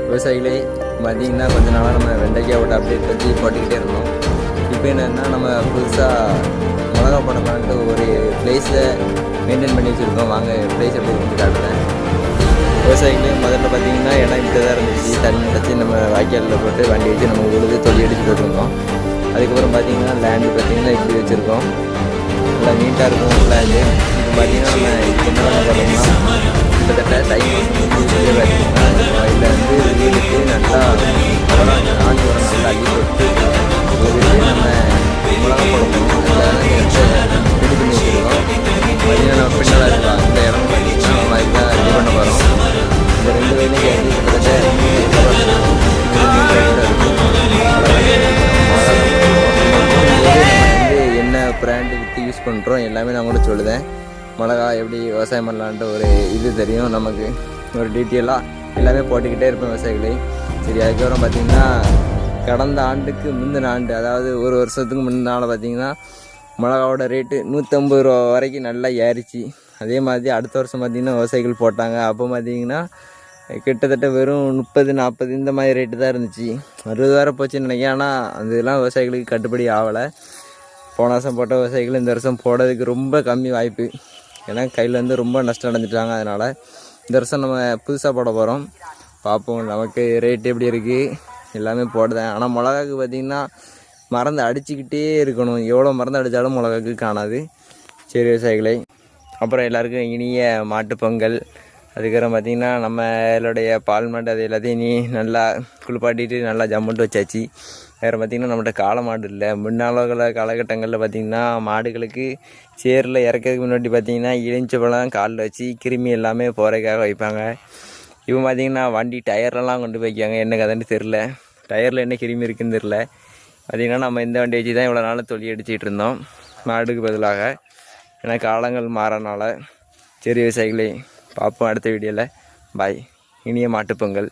விவசாயிகளே பார்த்திங்கன்னா கொஞ்ச நாளாக நம்ம வெண்டைக்காயோட அப்டேட் பற்றி போட்டுக்கிட்டே இருந்தோம். இப்போ என்னென்னா நம்ம புதுசாக மிளகா போடலான்ட்டு ஒரு பிளேஸை மெயின்டைன் பண்ணி வச்சுருக்கோம். வாங்க பிளேஸ் எப்படி இருந்து காட்டுறேன். விவசாயிகளே முதல்ல பார்த்திங்கன்னா இடம் இப்படி தான் இருந்துச்சு. தண்ணி அடைச்சி நம்ம வாய்க்காலில் போட்டு வண்டி வச்சு நம்ம உழுது தொழில் அடித்து போட்டிருந்தோம். அதுக்கப்புறம் பார்த்திங்கன்னா லேண்டு பார்த்திங்கன்னா இப்படி வச்சுருக்கோம். நல்லா நீட்டாக இருக்கும் லேண்டு. இப்போ பார்த்திங்கன்னா நம்ம என்ன பண்ண போகிறோம்னா கிட்டத்தட்ட டைம் வயலில் வந்து வீடுக்கு நல்லா ஆண்டு உரம் நல்லா அள்ளி போட்டு வீட்டுக்கு நம்ம மிளகா போடணும். ரெடி பண்ணி வச்சுருக்கோம். பார்த்திங்கன்னா நம்ம பின்னால் இருக்கலாம் இந்த இடம் பார்த்திங்கன்னா நம்ம இதுதான் ரெடி பண்ண போகிறோம். இந்த 2 வயலையும் கேட்டு கிட்டத்தட்ட என்ன பிராண்டு விற்று யூஸ் பண்ணுறோம் எல்லாமே நான் கூட சொல்லுதேன். மிளகா எப்படி விவசாயம் பண்ணலான்ட்டு ஒரு இது தெரியும் நமக்கு, ஒரு டீட்டெயிலாக எல்லாமே போட்டுக்கிட்டே இருப்பேன் விவசாயிகளை. சரி, அதுக்கப்புறம் பார்த்திங்கன்னா கடந்த ஆண்டுக்கு முந்தின ஆண்டு, அதாவது ஒரு வருஷத்துக்கு முன்னால பார்த்திங்கன்னா மிளகாவோட ரேட்டு 150 ரூபா வரைக்கும் நல்லா ஏறிச்சு. அதே மாதிரி அடுத்த வருஷம் பார்த்திங்கன்னா விவசாயிகள் போட்டாங்க. அப்போ பார்த்திங்கன்னா கிட்டத்தட்ட வெறும் 30-40 இந்த மாதிரி ரேட்டு தான் இருந்துச்சு. 60 வேறு போச்சுன்னு நினைக்கிறேன். ஆனால் அதெல்லாம் விவசாயிகளுக்கு கட்டுப்படி ஆகலை. போன வருஷம் போட்ட விவசாயிகள் இந்த வருஷம் போடுறதுக்கு ரொம்ப கம்மி வாய்ப்பு. ஏன்னா கையில் வந்து ரொம்ப நஷ்டம் அடைஞ்சிட்டாங்க. அதனால் இந்த வருஷம் நம்ம புதுசாக போட போகிறோம். பார்ப்போம் நமக்கு ரேட் எப்படி இருக்குது எல்லாமே போடுதேன். ஆனால் மிளகாக்கு பார்த்திங்கன்னா மருந்து அடிச்சுக்கிட்டே இருக்கணும். எவ்வளோ மருந்து அடித்தாலும் மிளகாக்கு காணாது. சரி விவசாயிகளை, அப்புறம் எல்லாருக்கும் இனிய மாட்டுப்பொங்கல். அதுக்கப்புறம் பார்த்திங்கன்னா நம்மளுடைய பால் மாடு அது எல்லாத்தையும் நல்லா குளிப்பாட்டிட்டு நல்லா ஜம்முன்ட்டு வச்சாச்சு. வேறு பார்த்திங்கன்னா நம்மகிட்ட காளை மாடு இல்லை. முன்னால காலகட்டங்களில் பார்த்திங்கன்னா மாடுகளுக்கு சேரில் இறக்கிறதுக்கு முன்னாடி பார்த்திங்கன்னா இளிஞ்சப்பழம் காலில் வச்சு கிருமி எல்லாமே போகிறதுக்காக வைப்பாங்க. இப்போ பார்த்திங்கன்னா வண்டி டயர்லலாம் கொண்டு வைக்காங்க. என்ன கதைன்னு தெரில, டயரில் என்ன கிருமி இருக்குதுன்னு தெரில. பார்த்திங்கன்னா நம்ம இந்த வண்டி வச்சு தான் இவ்வளோ நாள் தொழில் அடிச்சிகிட்டு இருந்தோம் மாடுக்கு பதிலாக. ஏன்னா காலங்கள் மாறனால. சரி விவசாயிகளே, பார்ப்போம் அடுத்த வீடியோவில். பாய். இனிய மாட்டுப்பொங்கல்.